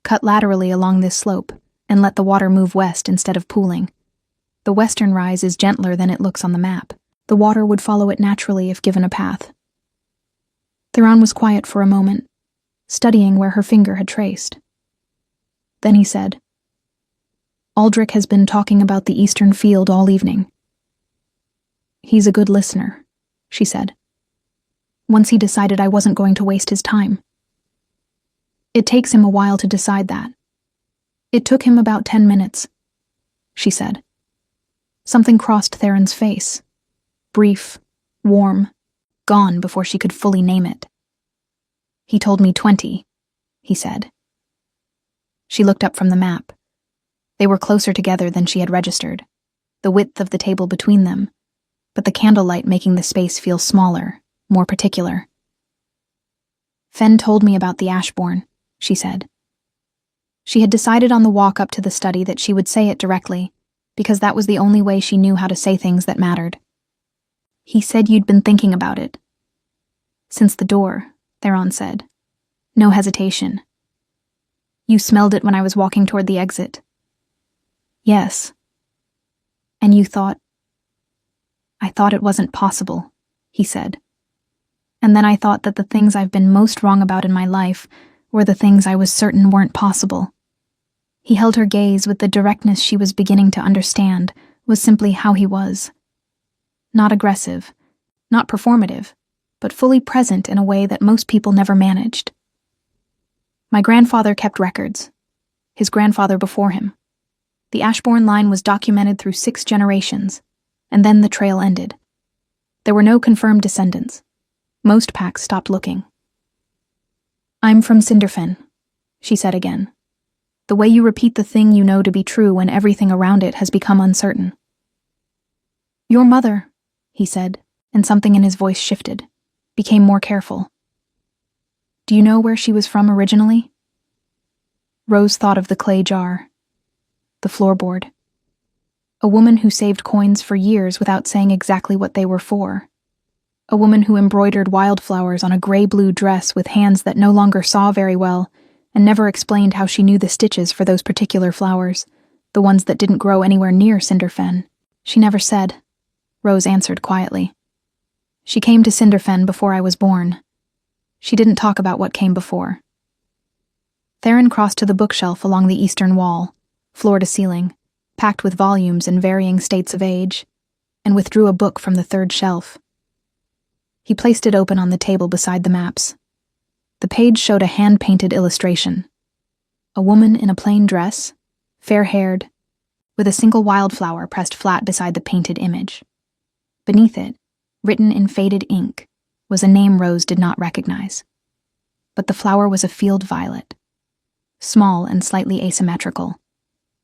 Cut laterally along this slope, and let the water move west instead of pooling. The western rise is gentler than it looks on the map. The water would follow it naturally if given a path." Theron was quiet for a moment, studying where her finger had traced. Then he said, "Aldrich has been talking about the eastern field all evening." "He's a good listener," she said. "Once he decided I wasn't going to waste his time." "It takes him a while to decide that." "It took him about 10 minutes, she said. Something crossed Theron's face. Brief, warm, gone before she could fully name it. "He told me 20, he said." She looked up from the map. They were closer together than she had registered, the width of the table between them, but the candlelight making the space feel smaller, more particular. "Fen told me about the Ashbourne," she said. She had decided on the walk up to the study that she would say it directly, because that was the only way she knew how to say things that mattered. "He said you'd been thinking about it." "Since the door," Theron said. No hesitation. "You smelled it when I was walking toward the exit." "Yes." "And you thought—" "I thought it wasn't possible," he said. "And then I thought that the things I've been most wrong about in my life were the things I was certain weren't possible." He held her gaze with the directness she was beginning to understand was simply how he was. Not aggressive, not performative, but fully present in a way that most people never managed. "My grandfather kept records. His grandfather before him. The Ashbourne line was documented through 6 generations, and then the trail ended. There were no confirmed descendants. Most packs stopped looking." "I'm from Cinderfen," she said again. "The way you repeat the thing you know to be true when everything around it has become uncertain." "Your mother," he said, and something in his voice shifted, became more careful. "Do you know where she was from originally?" Rose thought of the clay jar, the floorboard. A woman who saved coins for years without saying exactly what they were for. A woman who embroidered wildflowers on a gray-blue dress with hands that no longer saw very well, and never explained how she knew the stitches for those particular flowers, the ones that didn't grow anywhere near Cinderfen. "She never said," Rose answered quietly. "She came to Cinderfen before I was born. She didn't talk about what came before." Theron crossed to the bookshelf along the eastern wall, floor to ceiling, packed with volumes in varying states of age, and withdrew a book from the third shelf. He placed it open on the table beside the maps. The page showed a hand-painted illustration. A woman in a plain dress, fair-haired, with a single wildflower pressed flat beside the painted image. Beneath it, written in faded ink, was a name Rose did not recognize. But the flower was a field violet, small and slightly asymmetrical,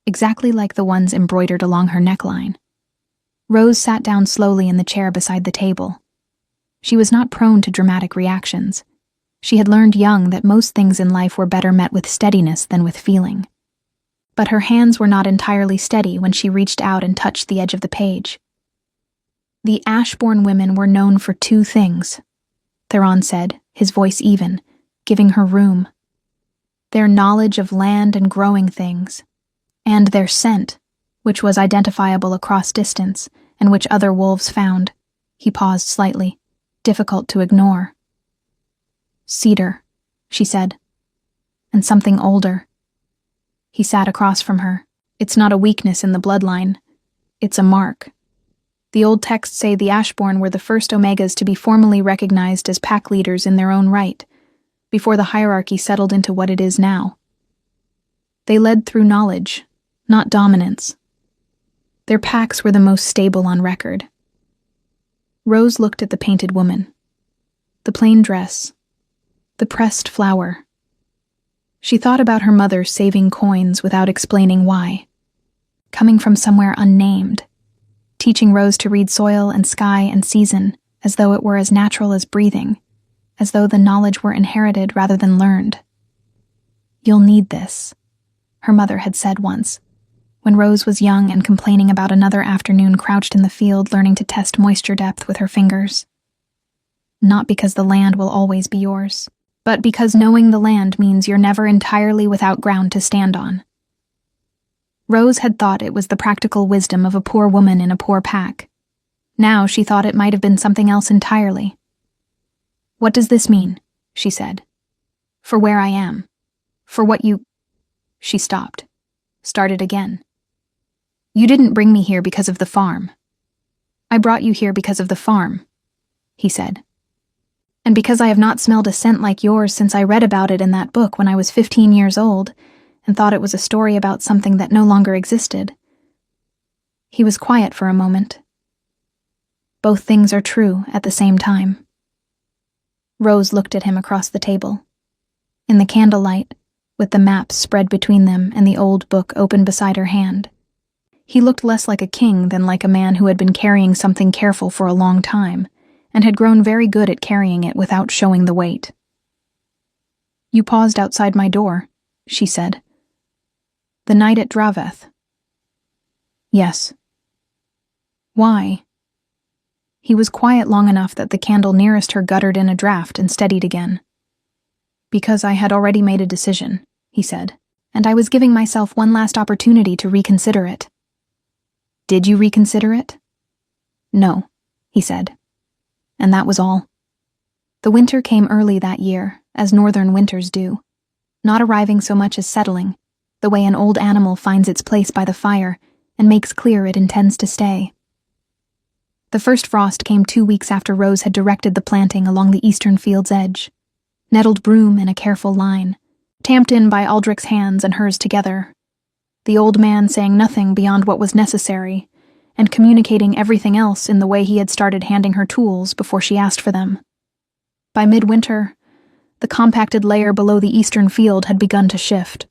exactly like the ones embroidered along her neckline. Rose sat down slowly in the chair beside the table. She was not prone to dramatic reactions. She had learned young that most things in life were better met with steadiness than with feeling. But her hands were not entirely steady when she reached out and touched the edge of the page. The Ashbourne women were known for two things, Theron said, his voice even, giving her room. Their knowledge of land and growing things, and their scent, which was identifiable across distance, and which other wolves found. He paused slightly, difficult to ignore. Cedar, she said, and something older. He sat across from her. It's not a weakness in the bloodline. It's a mark. The old texts say the Ashbourne were the first Omegas to be formally recognized as pack leaders in their own right, before the hierarchy settled into what it is now. They led through knowledge, not dominance. Their packs were the most stable on record. Rose looked at the painted woman. The plain dress. The pressed flower. She thought about her mother saving coins without explaining why. Coming from somewhere unnamed. Teaching Rose to read soil and sky and season as though it were as natural as breathing, as though the knowledge were inherited rather than learned. You'll need this, her mother had said once, when Rose was young and complaining about another afternoon crouched in the field learning to test moisture depth with her fingers. Not because the land will always be yours, but because knowing the land means you're never entirely without ground to stand on. Rose had thought it was the practical wisdom of a poor woman in a poor pack. Now she thought it might have been something else entirely. What does this mean? She said. For where I am. For what you... She stopped. Started again. You didn't bring me here because of the farm. I brought you here because of the farm, he said. And because I have not smelled a scent like yours since I read about it in that book when I was 15 years old, and thought it was a story about something that no longer existed. He was quiet for a moment. Both things are true at the same time. Rose looked at him across the table. In the candlelight, with the maps spread between them and the old book open beside her hand, he looked less like a king than like a man who had been carrying something careful for a long time, and had grown very good at carrying it without showing the weight. You paused outside my door, she said. The night at Draveth. Yes. Why? He was quiet long enough that the candle nearest her guttered in a draft and steadied again. Because I had already made a decision, he said, and I was giving myself one last opportunity to reconsider it. Did you reconsider it? No, he said. And that was all. The winter came early that year, as northern winters do, not arriving so much as settling, the way an old animal finds its place by the fire and makes clear it intends to stay. The first frost came 2 weeks after Rose had directed the planting along the eastern field's edge, nettled broom in a careful line, tamped in by Aldrich's hands and hers together, the old man saying nothing beyond what was necessary, and communicating everything else in the way he had started handing her tools before she asked for them. By midwinter, the compacted layer below the eastern field had begun to shift.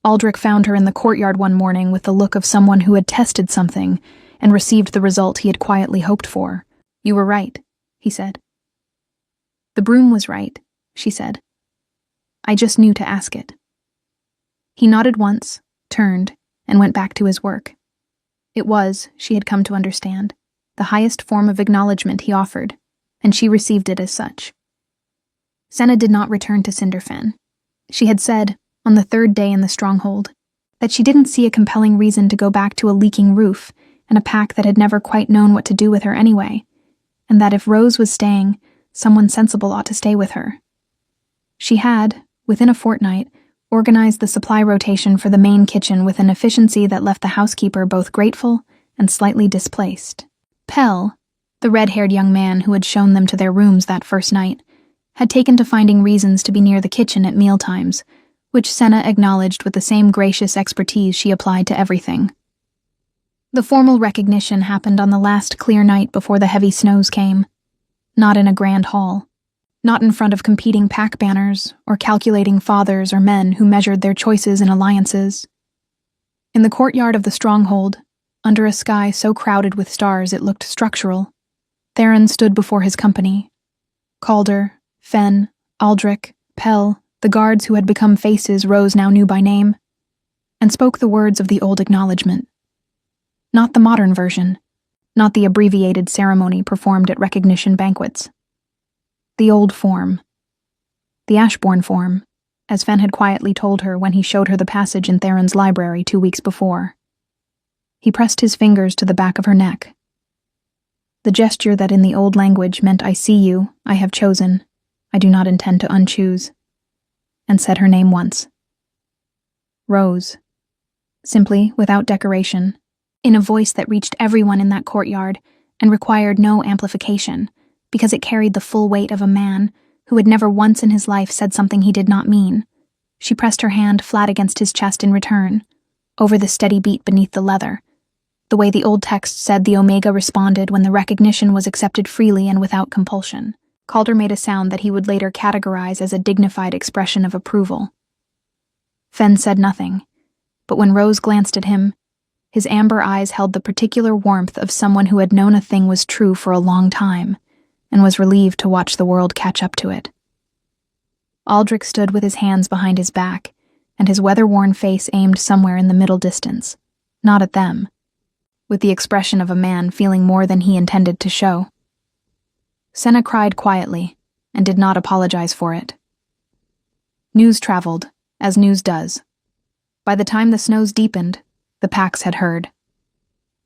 Aldrich found her in the courtyard one morning with the look of someone who had tested something and received the result he had quietly hoped for. You were right, he said. The broom was right, she said. I just knew to ask it. He nodded once, turned, and went back to his work. It was, she had come to understand, the highest form of acknowledgement he offered, and she received it as such. Senna did not return to Cinderfen. She had said, on the third day in the stronghold, that she didn't see a compelling reason to go back to a leaking roof and a pack that had never quite known what to do with her anyway, and that if Rose was staying, someone sensible ought to stay with her. She had, within a fortnight, organized the supply rotation for the main kitchen with an efficiency that left the housekeeper both grateful and slightly displaced. Pell, The red-haired young man who had shown them to their rooms that first night had taken to finding reasons to be near the kitchen at mealtimes, which Senna acknowledged with the same gracious expertise she applied to everything. The formal recognition happened on the last clear night before the heavy snows came, not in a grand hall, not in front of competing pack banners or calculating fathers or men who measured their choices and alliances. In the courtyard of the stronghold, under a sky so crowded with stars it looked structural, Theron stood before his company. Calder, Fen, Aldrich, Pell, the guards who had become faces Rose now knew by name, and spoke the words of the old acknowledgement. Not the modern version, not the abbreviated ceremony performed at recognition banquets. The old form. The Ashbourne form, as Fen had quietly told her when he showed her the passage in Theron's library 2 weeks before. He pressed his fingers to the back of her neck. The gesture that in the old language meant "I see you, I have chosen, I do not intend to unchoose," and said her name once. Rose. Simply, without decoration, in a voice that reached everyone in that courtyard and required no amplification, because it carried the full weight of a man who had never once in his life said something he did not mean. She pressed her hand flat against his chest in return, over the steady beat beneath the leather, the way the old text said the Omega responded when the recognition was accepted freely and without compulsion. Calder made a sound that he would later categorize as a dignified expression of approval. Fen said nothing, but when Rose glanced at him, his amber eyes held the particular warmth of someone who had known a thing was true for a long time, and was relieved to watch the world catch up to it. Aldrich stood with his hands behind his back, and his weather-worn face aimed somewhere in the middle distance, not at them, with the expression of a man feeling more than he intended to show. Senna cried quietly, and did not apologize for it. News traveled, as news does. By the time the snows deepened, the packs had heard.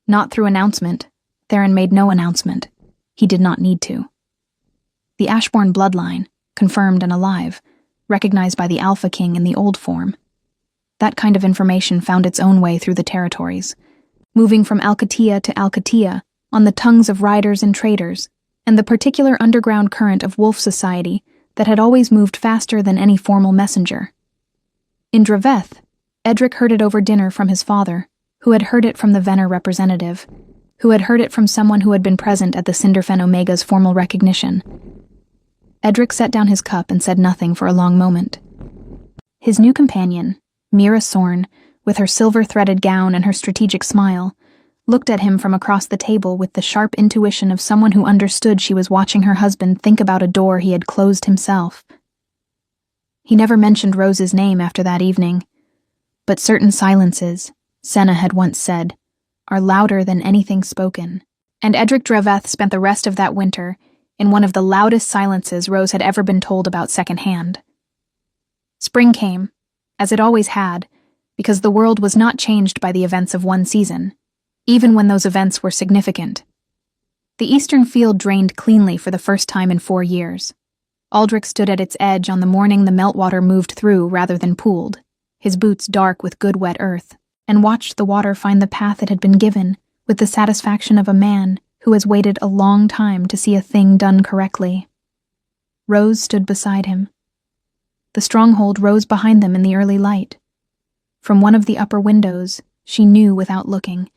Not through announcement. Theron made no announcement. He did not need to. The Ashbourne bloodline, confirmed and alive, recognized by the Alpha King in the old form. That kind of information found its own way through the territories, moving from Alcatia to Alcatia on the tongues of riders and traders, and the particular underground current of wolf society that had always moved faster than any formal messenger. In Draveth, Edric heard it over dinner from his father, who had heard it from the Venner representative, who had heard it from someone who had been present at the Cinderfen Omega's formal recognition. Edric set down his cup and said nothing for a long moment. His new companion, Mira Sorn, with her silver-threaded gown and her strategic smile, looked at him from across the table with the sharp intuition of someone who understood she was watching her husband think about a door he had closed himself. He never mentioned Rose's name after that evening, but certain silences, Senna had once said, are louder than anything spoken, and Edric Draveth spent the rest of that winter in one of the loudest silences Rose had ever been told about secondhand. Spring came, as it always had, because the world was not changed by the events of one season, even when those events were significant. The eastern field drained cleanly for the first time in 4 years. Aldrich stood at its edge on the morning the meltwater moved through rather than pooled, his boots dark with good wet earth, and watched the water find the path it had been given with the satisfaction of a man who has waited a long time to see a thing done correctly. Rose stood beside him. The stronghold rose behind them in the early light. From one of the upper windows, she knew without looking,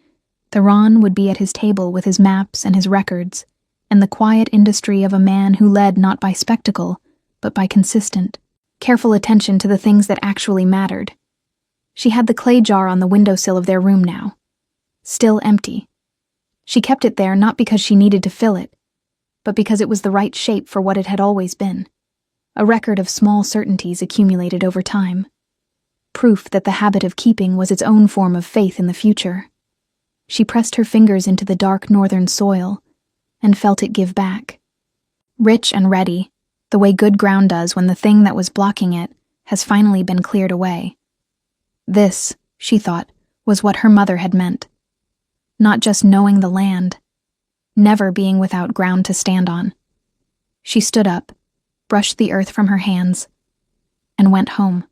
Theron would be at his table with his maps and his records, and the quiet industry of a man who led not by spectacle, but by consistent, careful attention to the things that actually mattered. She had the clay jar on the windowsill of their room now, still empty. She kept it there not because she needed to fill it, but because it was the right shape for what it had always been, a record of small certainties accumulated over time. Proof that the habit of keeping was its own form of faith in the future. She pressed her fingers into the dark northern soil and felt it give back. Rich and ready, the way good ground does when the thing that was blocking it has finally been cleared away. This, she thought, was what her mother had meant. Not just knowing the land, never being without ground to stand on. She stood up, brushed the earth from her hands, and went home.